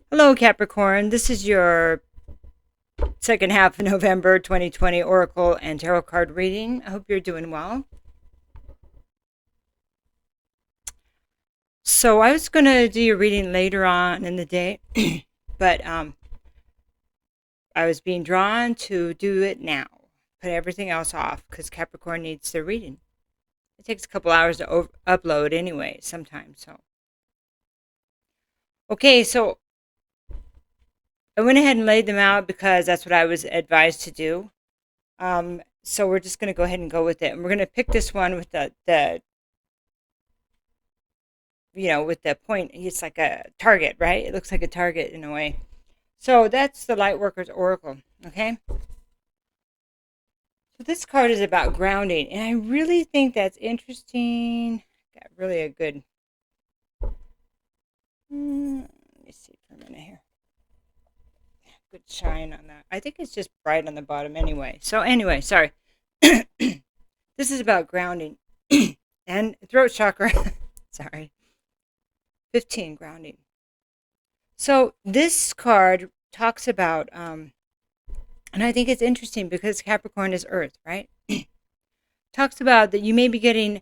Hello, Capricorn. This is your second half of November 2020 Oracle and Tarot card reading. I hope you're doing well. So, I was going to do your reading later on in the day, but I was being drawn to do it now. Put everything else off because Capricorn needs their reading. It takes a couple hours to upload anyway, sometimes. So, okay, so I went ahead and laid them out because that's what I was advised to do. So we're just going to go ahead and go with it. And we're going to pick this one with the with the point. It's like a target, right? It looks like a target in a way. So that's the Lightworker's Oracle, okay? So this card is about grounding, and I really think that's interesting. Got really a good, let me see for a minute here. Good shine on that. I think it's just bright on the bottom anyway. So anyway, sorry. This is about grounding and throat chakra. Sorry. 15, grounding. So this card talks about, and I think it's interesting because Capricorn is Earth, right? Talks about that you may be getting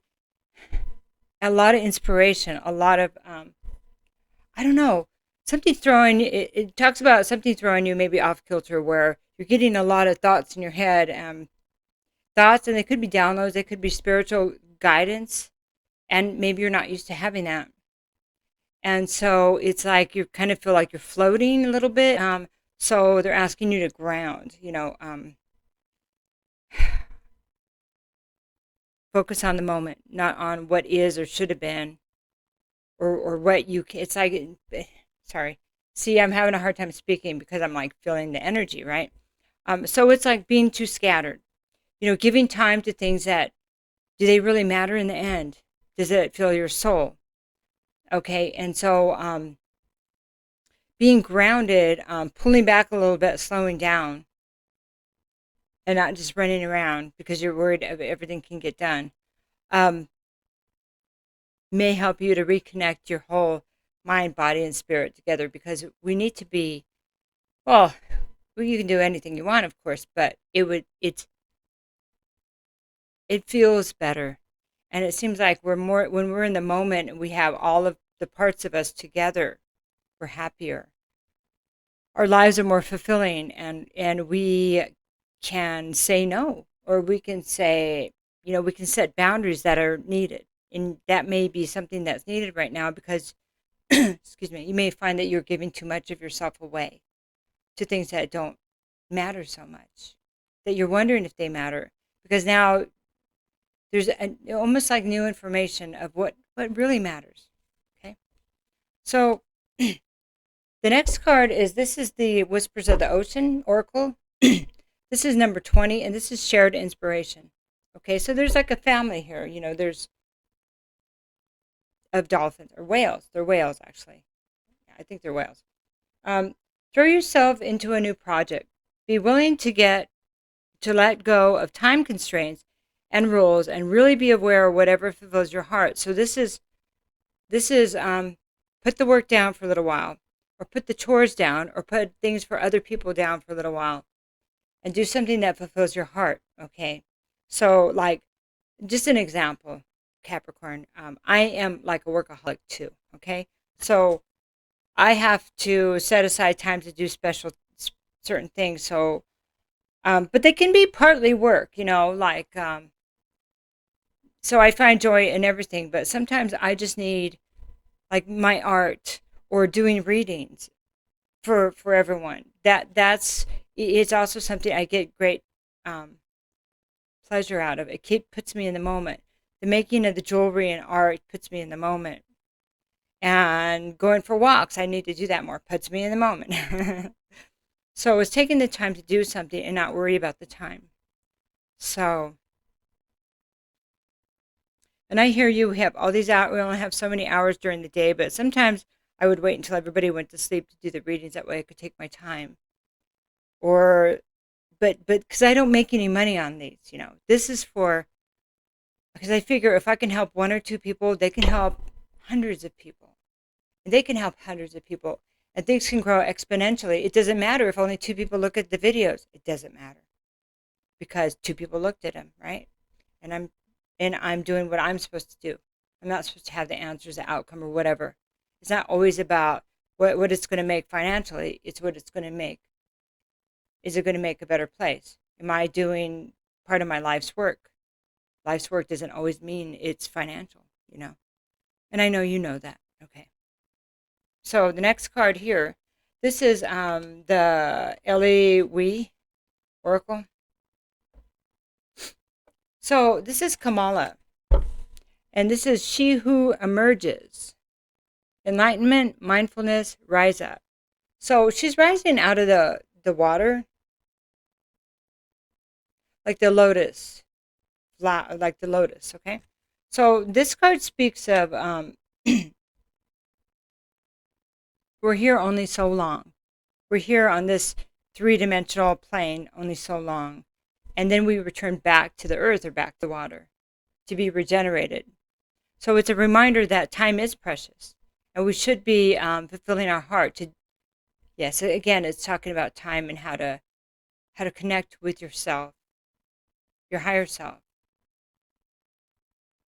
a lot of inspiration, a lot of, I don't know, something throwing, it talks about something throwing you maybe off kilter where you're getting a lot of thoughts in your head, thoughts, and they could be downloads, they could be spiritual guidance, and maybe you're not used to having that. And so it's like you kind of feel like you're floating a little bit. So they're asking you to ground, focus on the moment, not on what is or should have been, or what you can. It's like, sorry. See, I'm having a hard time speaking because I'm like feeling the energy, right? So it's like being too scattered, giving time to things that, do they really matter in the end? Does it fill your soul? Okay, and so being grounded, pulling back a little bit, slowing down, and not just running around because you're worried if everything can get done, um, may help you to reconnect your whole mind, body, and spirit together because we need to be, well, you can do anything you want, of course, but it feels better. And it seems like we're more, when we're in the moment, we have all of the parts of us together, we're happier. Our lives are more fulfilling, and we can say no, or we can say, we can set boundaries that are needed. And that may be something that's needed right now because, excuse me, you may find that you're giving too much of yourself away to things that don't matter so much, that you're wondering if they matter. Because now there's almost like new information of what really matters. Okay. So the next card this is the Whispers of the Ocean Oracle. This is number 20, and this is shared inspiration. Okay, so there's like a family here. There's of dolphins or whales. They're whales, actually. Yeah, I think they're whales. Throw yourself into a new project. Be willing to let go of time constraints and rules, and really be aware of whatever fulfills your heart. So this is put the work down for a little while, or put the chores down, or put things for other people down for a little while, and do something that fulfills your heart. Okay, so like just an example, Capricorn. I am like a workaholic too. Okay, so I have to set aside time to do certain things. So, but they can be partly work. Like so I find joy in everything, but sometimes I just need like my art or doing readings for everyone. That's it's also something I get great pleasure out of. Puts me in the moment. The making of the jewelry and art puts me in the moment. And going for walks, I need to do that more. Puts me in the moment. So it's taking the time to do something and not worry about the time. So, and I hear you have all these hours. We only have so many hours during the day, but sometimes I would wait until everybody went to sleep to do the readings. That way I could take my time. Or, but because I don't make any money on these, this is because I figure if I can help one or two people, they can help hundreds of people. And they can help hundreds of people. And things can grow exponentially. It doesn't matter if only 2 people look at the videos. It doesn't matter. Because 2 people looked at them, right? And I'm doing what I'm supposed to do. I'm not supposed to have the answers, the outcome, or whatever. It's not always about what it's going to make financially. It's what it's going to make. Is it going to make a better place? Am I doing part of my life's work? Life's work doesn't always mean it's financial, you know. And I know you know that. Okay. So the next card here, this is the Lenormand Oracle. So this is Kamala. And this is she who emerges. Enlightenment, mindfulness, rise up. So she's rising out of the water, like the lotus, like the lotus, okay? So this card speaks of we're here only so long. We're here on this 3-dimensional plane only so long. And then we return back to the earth or back to water to be regenerated. So it's a reminder that time is precious. And we should be fulfilling our heart to, yes, again, it's talking about time and how to connect with yourself, your higher self.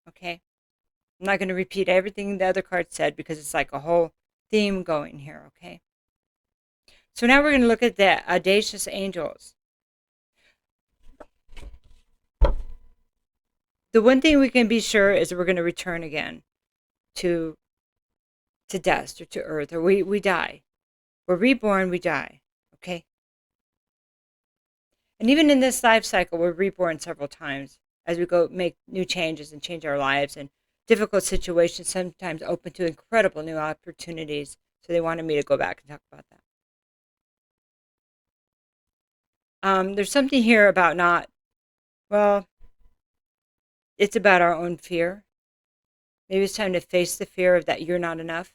Okay? I'm not going to repeat everything the other card said because it's like a whole theme going here, okay? So now we're going to look at the audacious angels. The one thing we can be sure is that we're going to return again to dust or to earth, or we die. We're reborn, we die, okay? And even in this life cycle, we're reborn several times as we go make new changes and change our lives, and difficult situations sometimes open to incredible new opportunities. So they wanted me to go back and talk about that. There's something here about it's about our own fear. Maybe it's time to face the fear of that you're not enough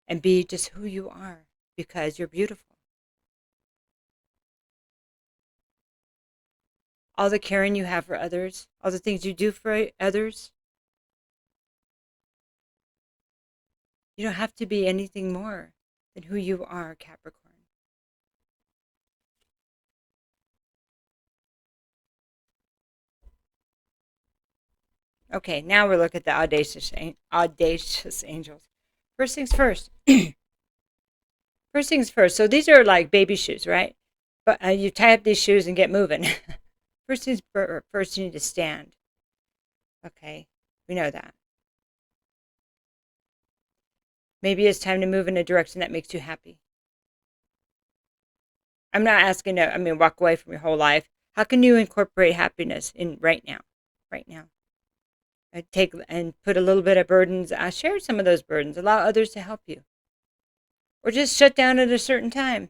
and be just who you are because you're beautiful. All the caring you have for others, all the things you do for others, you don't have to be anything more than who you are, Capricorn. Okay, now we'll look at the audacious angels. First things first. First things first. So these are like baby shoes, right? But you tie up these shoes and get moving. First things first, you need to stand. Okay, we know that. Maybe it's time to move in a direction that makes you happy. I'm not asking to, walk away from your whole life. How can you incorporate happiness in right now? Right now. Take and put a little bit of burdens. Share some of those burdens. Allow others to help you. Or just shut down at a certain time.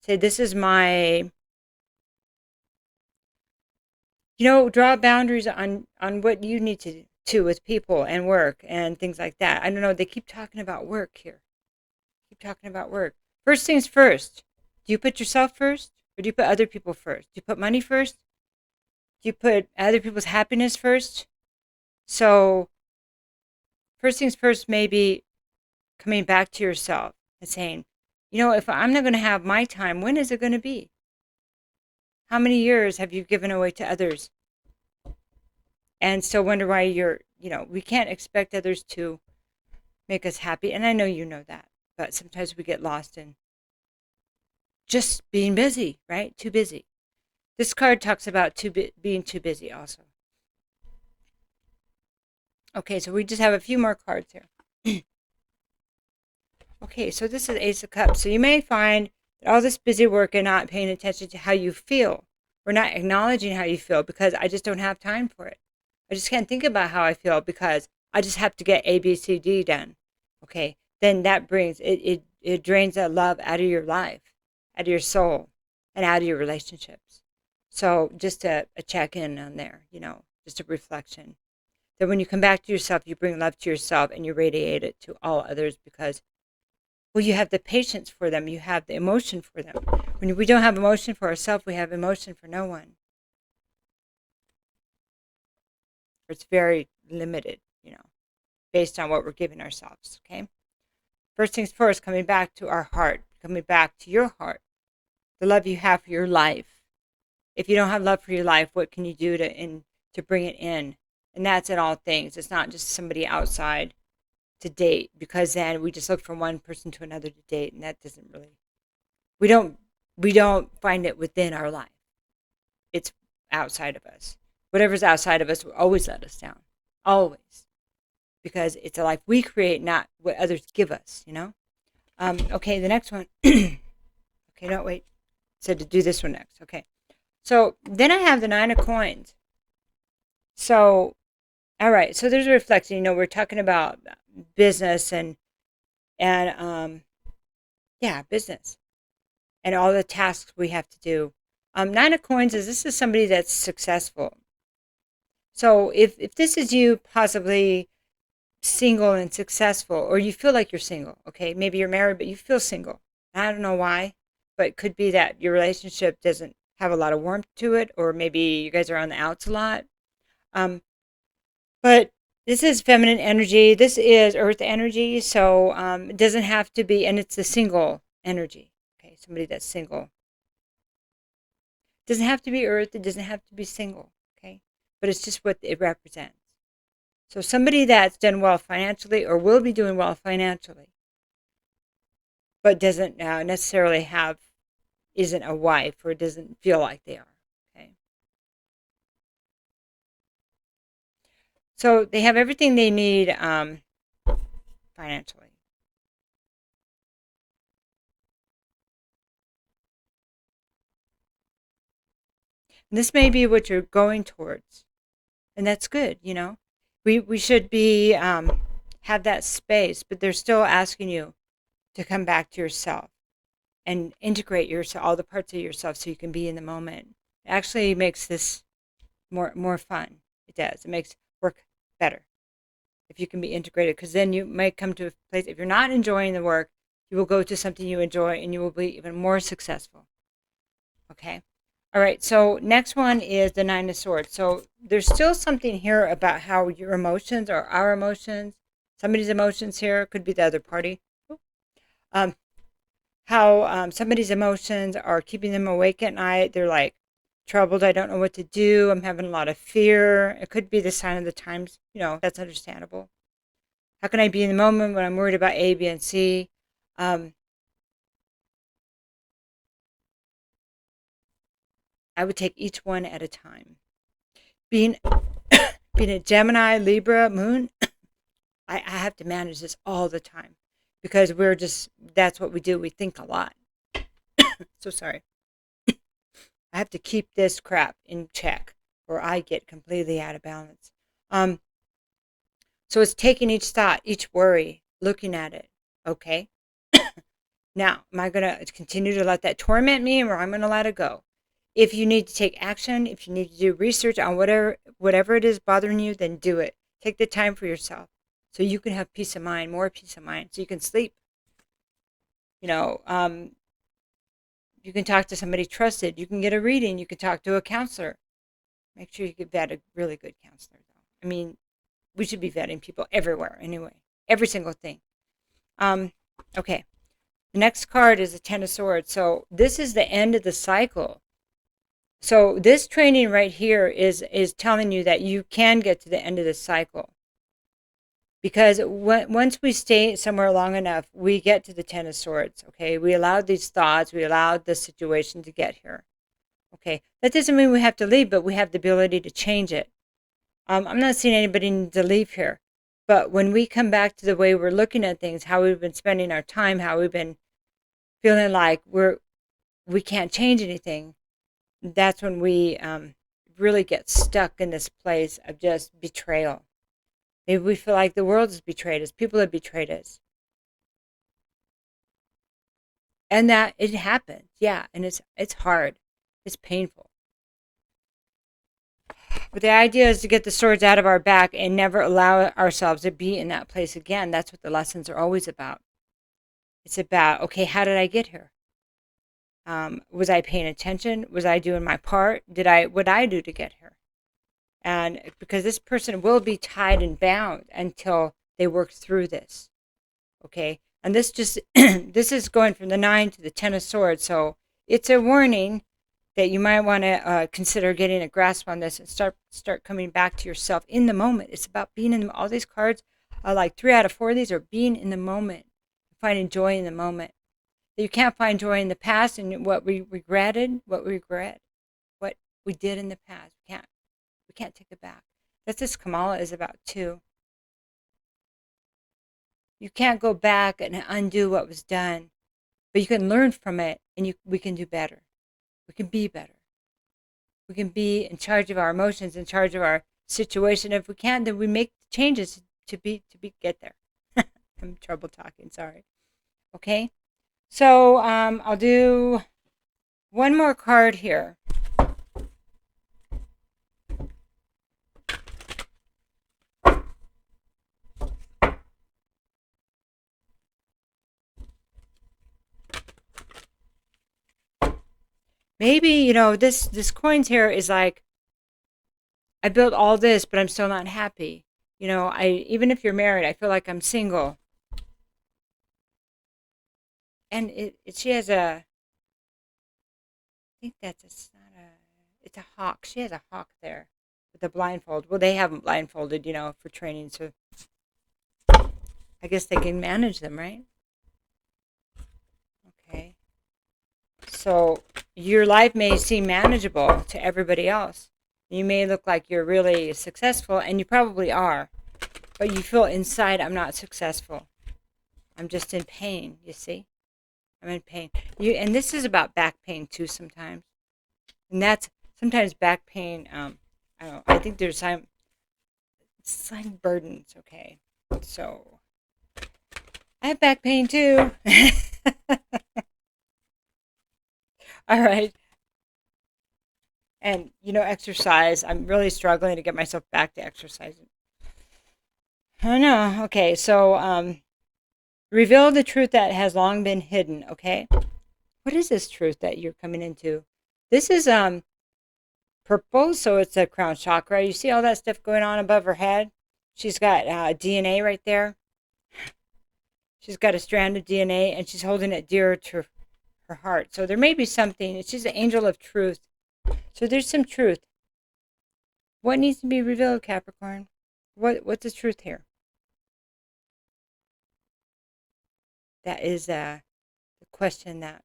Say, this is my, draw boundaries on what you need to with people and work and things like that. I don't know. They keep talking about work here. Keep talking about work. First things first. Do you put yourself first? Or do you put other people first? Do you put money first? Do you put other people's happiness first? So, first things first, maybe coming back to yourself and saying, if I'm not going to have my time, when is it going to be? How many years have you given away to others? And still wonder why we can't expect others to make us happy. And I know you know that, but sometimes we get lost in just being busy, right? Too busy. This card talks about being too busy also. Okay, so we just have a few more cards here. Okay, so this is Ace of Cups. So you may find that all this busy work and not paying attention to how you feel, or not acknowledging how you feel because I just don't have time for it. I just can't think about how I feel because I just have to get A, B, C, D done. Okay, then that brings, it drains that love out of your life, out of your soul, and out of your relationships. So just a check-in on there, just a reflection. That when you come back to yourself, you bring love to yourself and you radiate it to all others because, you have the patience for them. You have the emotion for them. When we don't have emotion for ourselves, we have emotion for no one. It's very limited, based on what we're giving ourselves, okay? First things first, coming back to our heart, coming back to your heart, the love you have for your life. If you don't have love for your life, what can you do to bring it in? And that's in all things. It's not just somebody outside to date, because then we just look from one person to another to date, and that doesn't really, we don't find it within our life. It's outside of us. Whatever's outside of us will always let us down. Always. Because it's a life we create, not what others give us, you know? Okay, the next one. Okay, no, wait. It said to do this one next. Okay. So then I have the 9 of coins. So, all right. So there's a reflection. You know, we're talking about business and business and all the tasks we have to do. 9 of coins this is somebody that's successful. So if this is you, possibly single and successful, or you feel like you're single, okay, maybe you're married but you feel single. I don't know why, but it could be that your relationship doesn't have a lot of warmth to it, or maybe you guys are on the outs a lot. But this is feminine energy. This is earth energy. So it doesn't have to be, and it's the single energy. Okay, somebody that's single. It doesn't have to be earth. It doesn't have to be single. Okay, but it's just what it represents. So somebody that's done well financially or will be doing well financially, but doesn't necessarily isn't a wife, or doesn't feel like they are. Okay. So they have everything they need financially. And this may be what you're going towards. And that's good, you know. We should be have that space, but they're still asking you to come back to yourself and integrate yourself, all the parts of yourself, so you can be in the moment. It actually makes this more fun. It does. It makes work better if you can be integrated, because then you might come to a place, if you're not enjoying the work, you will go to something you enjoy and you will be even more successful. Okay. All right, so next one is the 9 of Swords. So there's still something here about how your emotions or our emotions, somebody's emotions here, could be the other party, how somebody's emotions are keeping them awake at night. They're like, troubled, I don't know what to do, I'm having a lot of fear. It could be the sign of the times, you know, that's understandable. How can I be in the moment when I'm worried about A, B, and C? I would take each one at a time. Being a Gemini, Libra, Moon, I have to manage this all the time, because that's what we do. We think a lot. So sorry. I have to keep this crap in check, or I get completely out of balance. So it's taking each thought, each worry, looking at it. Okay. Now, am I going to continue to let that torment me, or I'm going to let it go? If you need to take action, if you need to do research on whatever it is bothering you, then do it. Take the time for yourself so you can have peace of mind, more peace of mind, so you can sleep. You know, you can talk to somebody trusted. You can get a reading. You can talk to a counselor. Make sure you get vet a really good counselor, though. I mean, we should be vetting people everywhere anyway. Every single thing. Okay. The next card is the 10 of Swords. So this is the end of the cycle. So this training right here is telling you that you can get to the end of the cycle. Because once we stay somewhere long enough, we get to the 10 of Swords, okay? We allowed these thoughts, we allowed the situation to get here, okay? That doesn't mean we have to leave, but we have the ability to change it. I'm not seeing anybody need to leave here. But when we come back to the way we're looking at things, how we've been spending our time, how we've been feeling like we can't change anything, that's when we really get stuck in this place of just betrayal. Maybe we feel like the world has betrayed us. People have betrayed us. And that it happens. Yeah. And it's hard. It's painful. But the idea is to get the swords out of our back and never allow ourselves to be in that place again. That's what the lessons are always about. It's about, okay, how did I get here? Was I paying attention? Was I doing my part? What I do to get here? And because this person will be tied and bound until they work through this. Okay. And this just this is going from the 9 to the 10 of swords. So it's a warning that you might want to consider getting a grasp on this and start coming back to yourself in the moment. It's about being in all these cards. Like 3 out of 4 of these are being in the moment, finding joy in the moment. You can't find joy in the past and what we regretted, what we did in the past. We can't take it back. That's what Kamala is about too. You can't go back and undo what was done, but you can learn from it, and we can do better. We can be better. We can be in charge of our emotions, in charge of our situation. If we can, then we make changes to get there. I'm in trouble talking. Sorry. Okay. So I'll do one more card here. Maybe, this coins here is like, I built all this, but I'm still not happy. Even if you're married, I feel like I'm single. And she has I think it's a hawk. She has a hawk there with a blindfold. Well, they haven't blindfolded, for training. So I guess they can manage them, right? Okay. So your life may seem manageable to everybody else. You may look like you're really successful, and you probably are. But you feel inside, I'm not successful. I'm just in pain, you see? I'm in pain. And this is about back pain too sometimes. And that's sometimes back pain, I don't know, I think there's some burdens, okay? So I have back pain too. All right. And, exercise. I'm really struggling to get myself back to exercising. I know. Okay, so reveal the truth that has long been hidden, okay? What is this truth that you're coming into? This is purple, so it's a crown chakra. You see all that stuff going on above her head? She's got DNA right there. She's got a strand of DNA, and she's holding it dear to her heart. So there may be something. She's the angel of truth. So there's some truth. What needs to be revealed, Capricorn? What's the truth here? That is the question that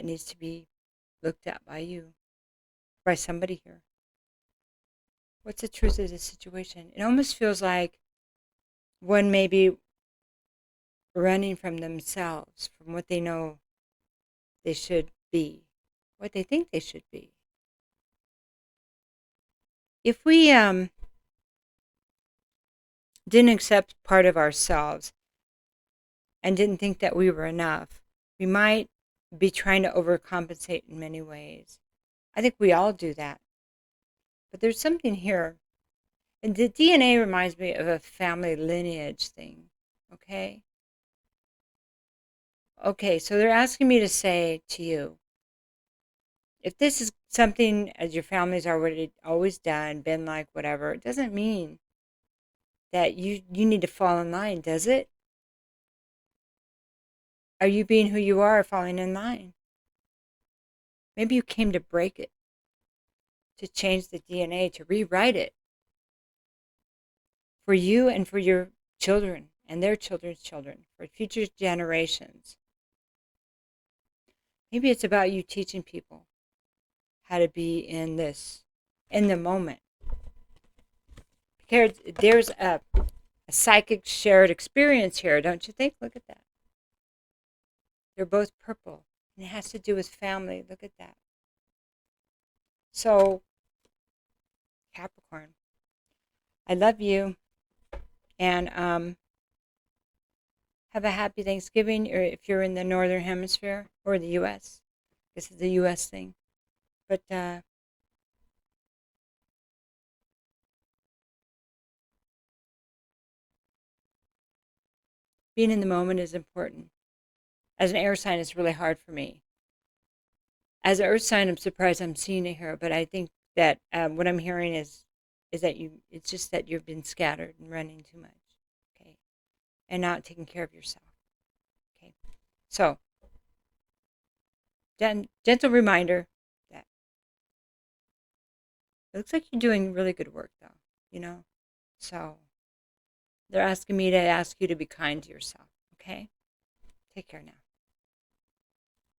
needs to be looked at by you, by somebody here. What's the truth of this situation? It almost feels like one may be running from themselves, from what they know they should be, what they think they should be. If we didn't accept part of ourselves and didn't think that we were enough, we might be trying to overcompensate in many ways. I think we all do that. But there's something here. And the DNA reminds me of a family lineage thing. Okay? Okay, so they're asking me to say to you, if this is something as your family's already always done, been like whatever, it doesn't mean that you need to fall in line, does it? Are you being who you are, falling in line? Maybe you came to break it, to change the DNA, to rewrite it for you and for your children and their children's children, for future generations. Maybe it's about you teaching people how to be in the moment. Because there's a psychic shared experience here, don't you think? Look at that. They're both purple, and it has to do with family. Look at that. So, Capricorn, I love you, and have a happy Thanksgiving, or if you're in the Northern Hemisphere, or the U.S. This is the U.S. thing. But being in the moment is important. As an air sign, it's really hard for me. As an earth sign, I'm surprised I'm seeing it here, but I think that what I'm hearing is that it's just that you've been scattered and running too much. Okay. and not taking care of yourself. Okay. So, gentle reminder that it looks like you're doing really good work, though, you know? So, they're asking me to ask you to be kind to yourself, okay? Take care now.